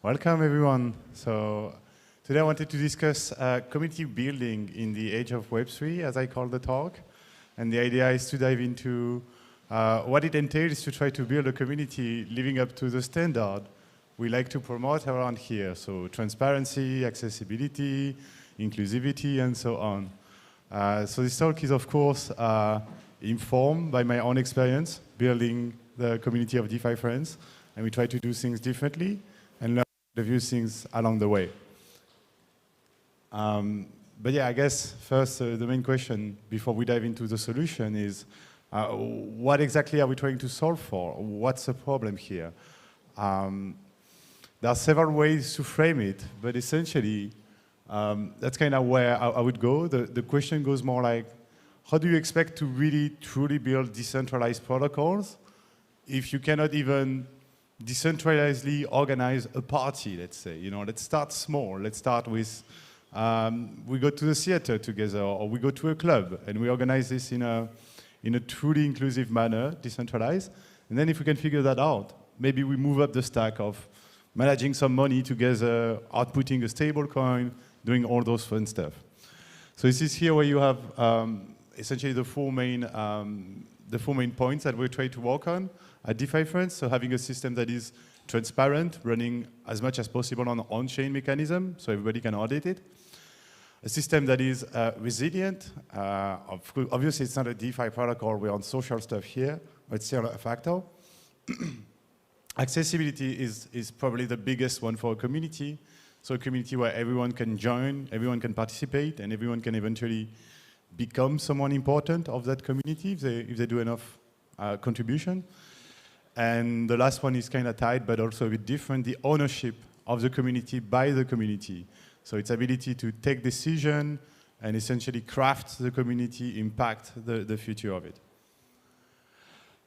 Welcome, everyone. So today I wanted to discuss community building in the age of web3, as I call the talk. And the idea is to dive into what it entails to try to build a community living up to the standard we like to promote around here. So transparency, accessibility, inclusivity, and so on. So this talk is, of course, informed by my own experience building the community of DeFi France. And we try to do things differently and learn a few things along the way. But yeah, I guess first the main question before we dive into the solution is what exactly are we trying to solve for? What's the problem here? There are several ways to frame it, but essentially that's kind of where I would go. The question goes more like, how do you expect to really truly build decentralized protocols if you cannot even decentralizedly organize a party, let's say? You know, let's start small. Let's start with, we go to the theater together, or we go to a club, and we organize this in a truly inclusive manner, decentralized. And then if we can figure that out, maybe we move up the stack of managing some money together, outputting a stable coin, doing all those fun stuff. So this is here where you have essentially the four main points that we try to work on at DeFi France. So having a system that is transparent, running as much as possible on on-chain mechanism, so everybody can audit it. A system that is resilient. Obviously, it's not a DeFi protocol. We're on social stuff here, but it's still a factor. Accessibility is probably the biggest one for a community. So a community where everyone can join, everyone can participate, and everyone can eventually become someone important of that community if they do enough contribution. And the last one is kind of tied, but also a bit different, the ownership of the community by the community. So its ability to take decision and essentially craft the community, impact the future of it.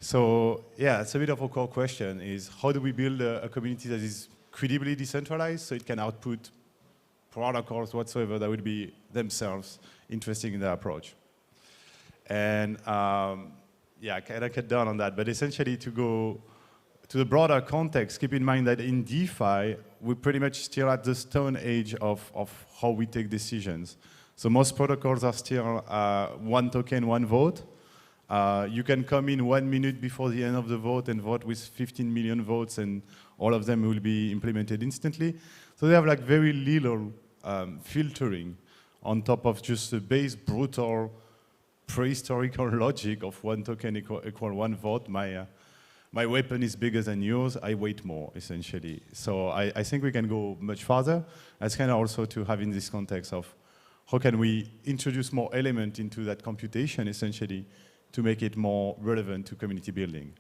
So yeah, it's a bit of a core question is how do we build a community that is credibly decentralized so it can output protocols whatsoever that would be themselves interesting in their approach. And yeah, I kind of cut down on that, but essentially to go to the broader context, keep in mind that in DeFi, we're pretty much still at the stone age of how we take decisions. So most protocols are still one token, one vote. You can come in 1 minute before the end of the vote and vote with 15 million votes, and all of them will be implemented instantly. So they have like very little filtering on top of just the base brutal prehistorical logic of one token equal one vote. My weapon is bigger than yours, I weight more, essentially. So I think we can go much farther. That's kind of also to have in this context of how can we introduce more element into that computation, essentially, to make it more relevant to community building.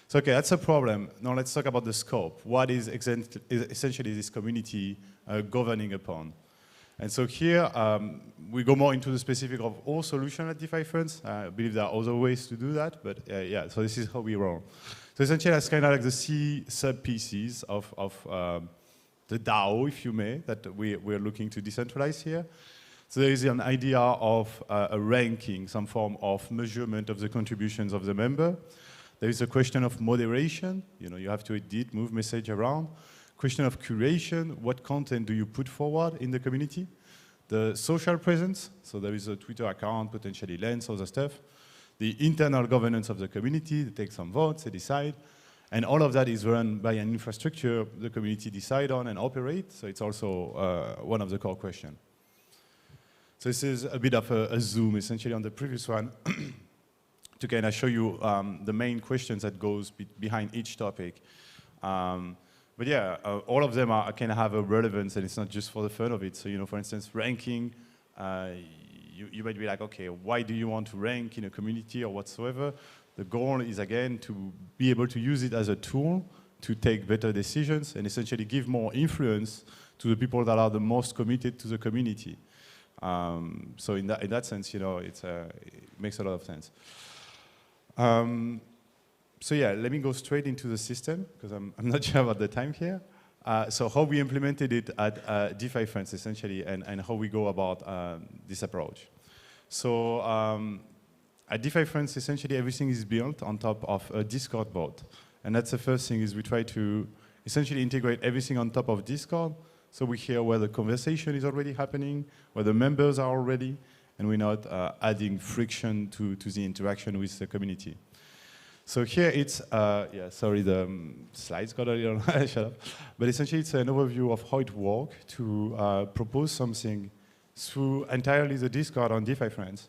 So okay, that's a problem. Now let's talk about the scope. What is essentially this community governing upon? And so here, we go more into the specific of our solution at DeFi France. I believe there are other ways to do that, but yeah, so this is how we roll. So essentially, that's kind of like the C sub-pieces of the DAO, if you may, that we're looking to decentralize here. So there is an idea of a ranking, some form of measurement of the contributions of the member. There is a question of moderation. You know, you have to edit, move message around. Question of curation, what content do you put forward in the community? The social presence, so there is a Twitter account, potentially Lens, other stuff. The internal governance of the community, they take some votes, they decide. And all of that is run by an infrastructure the community decide on and operate, so it's also one of the core questions. So this is a bit of a zoom, essentially, on the previous one to kind of show you the main questions that goes behind each topic. But yeah, all of them kind of have a relevance, and it's not just for the fun of it. So, you know, for instance, ranking, you might be like, okay, why do you want to rank in a community or whatsoever? The goal is, again, to be able to use it as a tool to take better decisions and essentially give more influence to the people that are the most committed to the community. So in that sense, you know, it makes a lot of sense. So yeah, let me go straight into the system, because I'm not sure about the time here. So how we implemented it at DeFi France, essentially, and how we go about this approach. So at DeFi France, essentially, everything is built on top of a Discord bot. And that's the first thing, is we try to essentially integrate everything on top of Discord. So we hear where the conversation is already happening, where the members are already, and we're not adding friction to the interaction with the community. So here it's, yeah, sorry, the slides got a little, shut up. But essentially it's an overview of how it works to propose something through entirely the Discord on DeFi France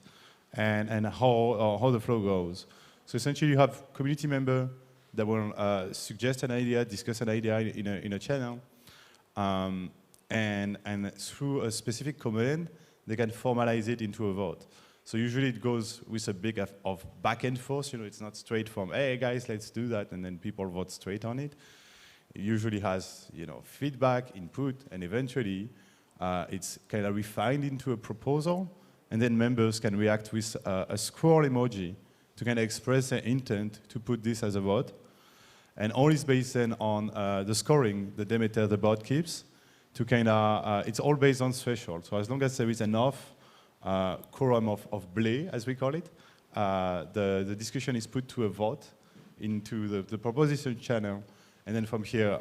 and how the flow goes. So essentially you have community member that will suggest an idea, discuss an idea in a channel, and through a specific command, they can formalize it into a vote. So usually it goes with a bit of back and forth. You know, it's not straight from, hey guys, let's do that, and then people vote straight on it. It usually has, you know, feedback, input, and eventually it's kind of refined into a proposal, and then members can react with a squirrel emoji to kind of express their intent to put this as a vote. And all is based then on the scoring the Demeter, the bot, keeps to kind of, it's all based on threshold. So as long as there is enough quorum of blé, as we call it, the discussion is put to a vote into the proposition channel. And then from here,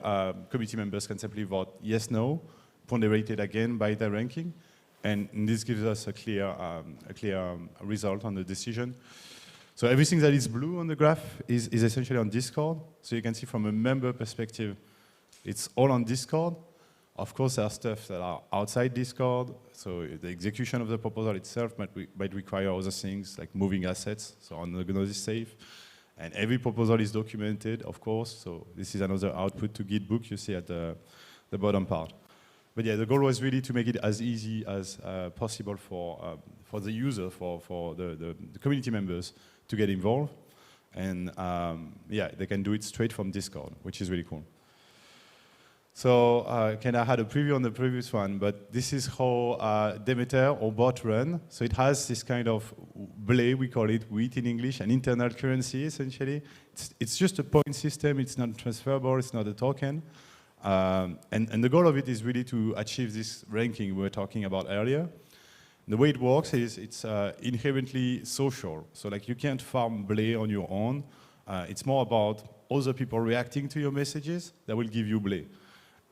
committee members can simply vote yes, no, ponderated again by their ranking. And this gives us a clear result on the decision. So everything that is blue on the graph is essentially on Discord. So you can see from a member perspective, it's all on Discord. Of course, there are stuff that are outside Discord. So the execution of the proposal itself might require other things like moving assets, so on the Gnosis safe. And every proposal is documented, of course. So this is another output to Gitbook you see at the bottom part. But yeah, the goal was really to make it as easy as possible for the user, for the community members to get involved. And yeah, they can do it straight from Discord, which is really cool. So kind of had a preview on the previous one, but this is how Demeter or bot run. So it has this kind of blé, we call it, wheat in English, an internal currency essentially. It's just a point system, it's not transferable, it's not a token. And the goal of it is really to achieve this ranking we were talking about earlier. The way it works is it's inherently social. So like you can't farm blé on your own. It's more about other people reacting to your messages that will give you blé.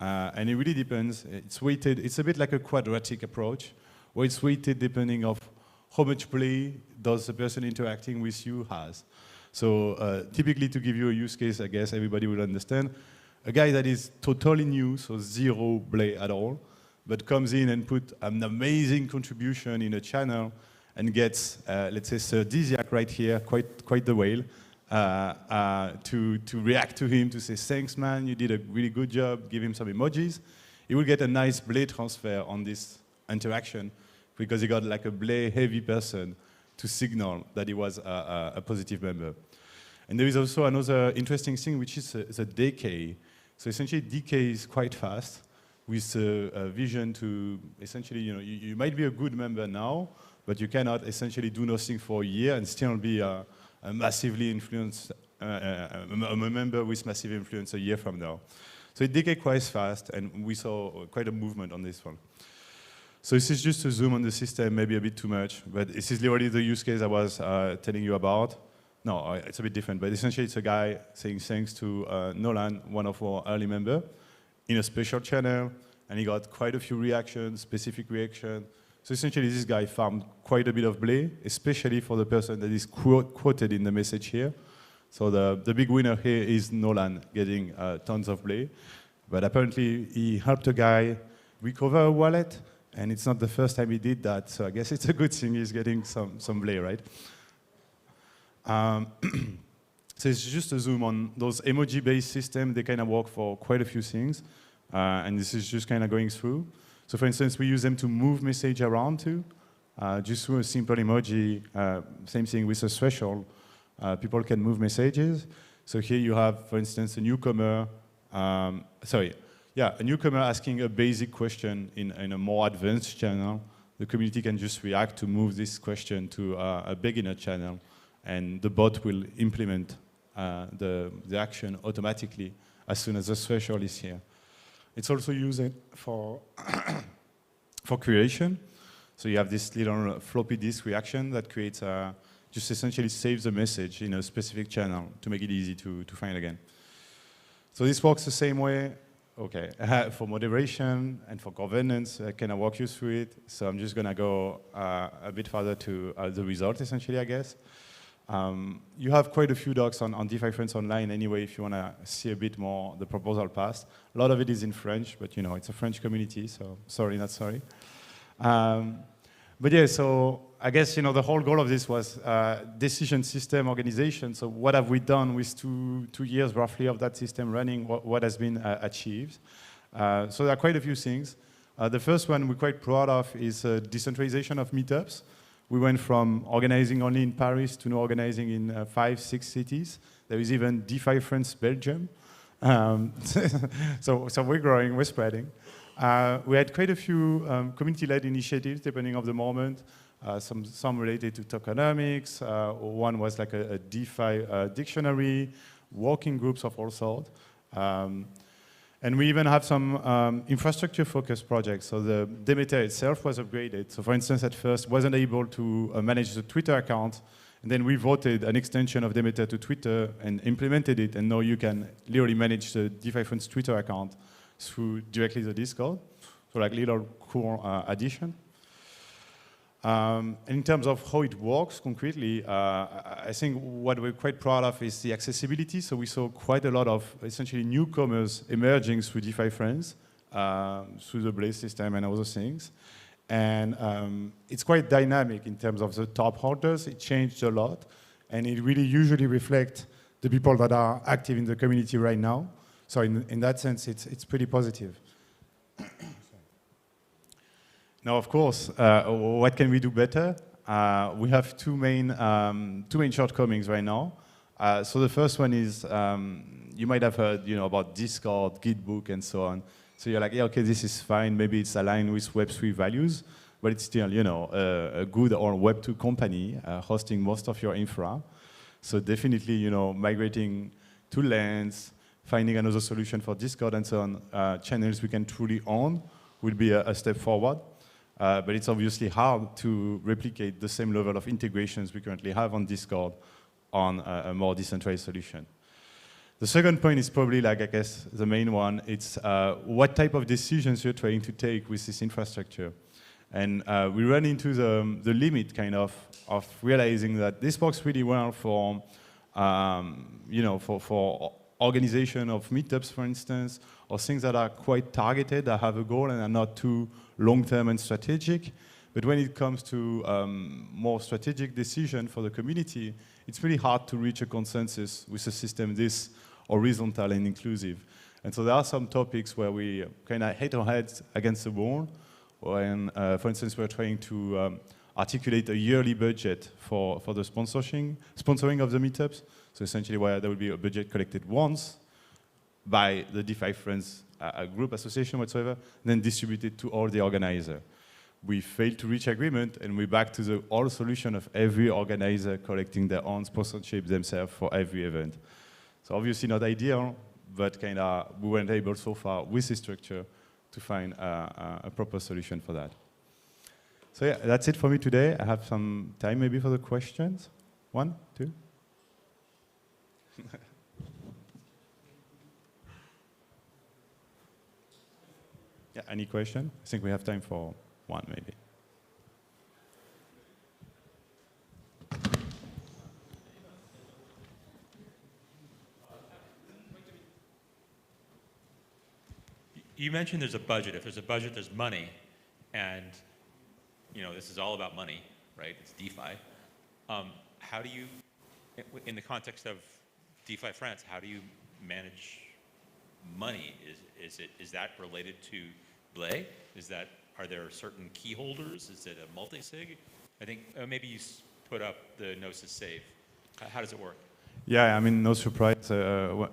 And it really depends. It's weighted. It's a bit like a quadratic approach, where it's weighted depending of how much blé does the person interacting with you has. So typically, to give you a use case, I guess everybody will understand. A guy that is totally new, so zero blé at all, but comes in and put an amazing contribution in a channel and gets, let's say, Sardisiac right here, quite the whale, to react to him, to say, thanks, man, you did a really good job, give him some emojis. He will get a nice blé transfer on this interaction because he got like a blé heavy person to signal that he was a positive member. And there is also another interesting thing, which is the decay. So essentially, decay is quite fast with a vision to essentially, you know, you might be a good member now, but you cannot essentially do nothing for a year and still be a massively influenced, a member with massive influence a year from now. So it decays quite fast, and we saw quite a movement on this one. So this is just to zoom on the system, maybe a bit too much, but this is literally the use case I was telling you about. No, it's a bit different, but essentially it's a guy saying thanks to Nolan, one of our early members, in a special channel, and he got quite a few reactions, specific reaction. So essentially this guy farmed quite a bit of blé, especially for the person that is quoted in the message here. So the big winner here is Nolan getting tons of blé, but apparently he helped a guy recover a wallet, and it's not the first time he did that, so I guess it's a good thing he's getting some blé, right? So it's just a zoom on those emoji-based systems. They kind of work for quite a few things, and this is just kind of going through. So for instance, we use them to move message around too, just through a simple emoji. Same thing with a threshold. People can move messages. So here you have, for instance, a newcomer. A newcomer asking a basic question in a more advanced channel. The community can just react to move this question to a beginner channel, and the bot will implement the action automatically as soon as the threshold is here. It's also used for creation. So you have this little floppy disk reaction that creates just essentially saves the message in a specific channel to make it easy to find again. So this works the same way. Okay, for moderation and for governance, can I walk you through it? So I'm just gonna go a bit further to the result, essentially, I guess. You have quite a few docs on DeFi France online anyway, if you wanna see a bit more the proposal passed. A lot of it is in French, but you know, it's a French community, so sorry, not sorry. But yeah, so I guess, you know, the whole goal of this was decision system organization. So what have we done with two years roughly of that system running? What has been achieved? So there are quite a few things. The first one we're quite proud of is decentralization of meetups. We went from organizing only in Paris to now organizing in 5, 6 cities. There is even DeFi France Belgium. So we're growing, we're spreading. We had quite a few community-led initiatives, depending on the moment. Some related to tokenomics. One was like a DeFi dictionary, working groups of all sorts. And we even have some infrastructure-focused projects. So the Demeter itself was upgraded. So for instance, at first, wasn't able to manage the Twitter account. And then we voted an extension of Demeter to Twitter and implemented it. And now you can literally manage the DeFi France Twitter account through directly the Discord. So like little cool addition. In terms of how it works concretely, I think what we're quite proud of is the accessibility. So we saw quite a lot of essentially newcomers emerging through DeFi France, through the Blaze system and other things. And it's quite dynamic in terms of the top holders. It changed a lot. And it really usually reflects the people that are active in the community right now. So in that sense, it's pretty positive. Now, of course, what can we do better? We have two main shortcomings right now. So the first one is, you might have heard, you know, about Discord, Gitbook, and so on. So you're like, yeah, okay, this is fine. Maybe it's aligned with web3 values, but it's still, you know, a good or web2 company hosting most of your infra. So definitely, you know, migrating to Lens, finding another solution for Discord and so on, channels we can truly own will be a step forward. But it's obviously hard to replicate the same level of integrations we currently have on Discord on a more decentralized solution. The second point is probably, like, I guess, the main one. It's what type of decisions you're trying to take with this infrastructure. And we run into the limit, kind of realizing that this works really well for, you know, for organization of meetups, for instance, or things that are quite targeted, that have a goal and are not too long-term and strategic. But when it comes to more strategic decision for the community, it's really hard to reach a consensus with a system this horizontal and inclusive. And so there are some topics where we kind of hit our heads against the wall. When, for instance, we're trying to articulate a yearly budget for the sponsoring of the meetups. So essentially, where there will be a budget collected once by the DeFi France group, association, whatsoever, then distributed to all the organizers. We failed to reach agreement, and we're back to the old solution of every organizer collecting their own sponsorship themselves for every event. So obviously not ideal, but kind of we weren't able so far with this structure to find a proper solution for that. So yeah, that's it for me today. I have some time maybe for the questions. 1, 2. Yeah, any question? I think we have time for one maybe. You mentioned there's a budget. If there's a budget, there's money. And, you know, this is all about money, right? It's DeFi. How do you, in the context of DeFi France, how do you manage money? Is that related to Blay? Are there certain key holders? Is it a multi-sig? I think maybe you put up the Gnosis Save. How does it work? Yeah, I mean, no surprise.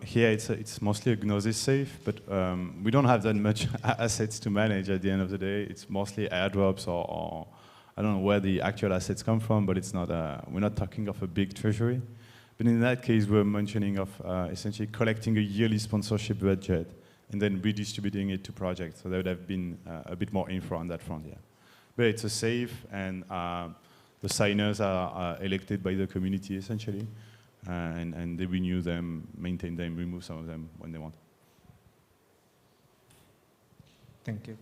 Here it's mostly a Gnosis safe, but we don't have that much assets to manage at the end of the day. It's mostly airdrops or I don't know where the actual assets come from, but it's not. We're not talking of a big treasury. But in that case, we're mentioning of essentially collecting a yearly sponsorship budget and then redistributing it to projects. So there would have been a bit more info on that front, yeah. But it's a safe, and the signers are elected by the community essentially. And they renew them, maintain them, remove some of them when they want. Thank you.